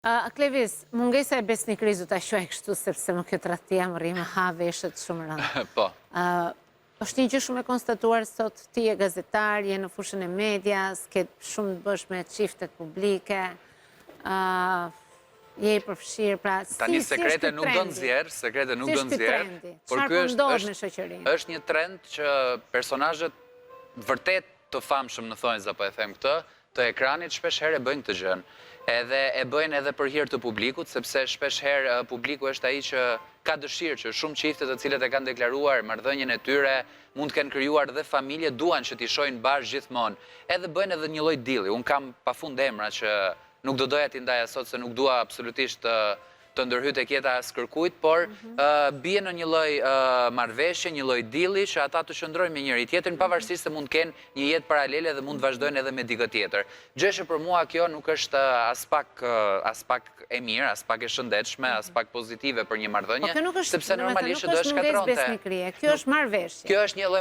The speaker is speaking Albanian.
Klevis, mungesa e besnikërisë do ta quaj kështu sepse më kjo tradhtia më rri më ha veshët shumë rëndë. Po. Është një gjë shumë e konstatuar sot, ti je gazetar, je në fushën e medias, ke shumë të bësh me çiftet publike, je i përfshirë, pra Tani sekrete nuk do nxjerr, por ky është një trend që personazhet vërtet të famshëm në thonjza, po e them këtë, të ekranit shpesh herë e bëjnë këtë gjën. Edhe e bëjnë edhe për hir të publikut, sepse shpesh herë publiku është ai që ka dëshirë që shumë çifte të cilët e kanë deklaruar marrëdhënien e tyre, mund të kenë krijuar dhe familje, duan që t'i shohin bashkë gjithmonë. Edhe bëjnë edhe një lloj dilli. Un kam pafund emra që nuk do doja t'i ndaja sot se nuk dua absolutisht të ndërhyj tek jeta as kërkujt, por bie në një lloj marrëveshje, një lloj dilli që ata të shndrojnë me njëri tjetrin pavarësisht se mund të kenë një jetë paralele dhe mund të vazhdojnë edhe me dikë tjetër. Gjë që për mua kjo nuk është as pak e mirë, as pak e shëndetshme, as pak pozitive për një marrëdhënie, sepse normalisht do të shkatronte. Kjo është marrëveshje. Kjo është një lloj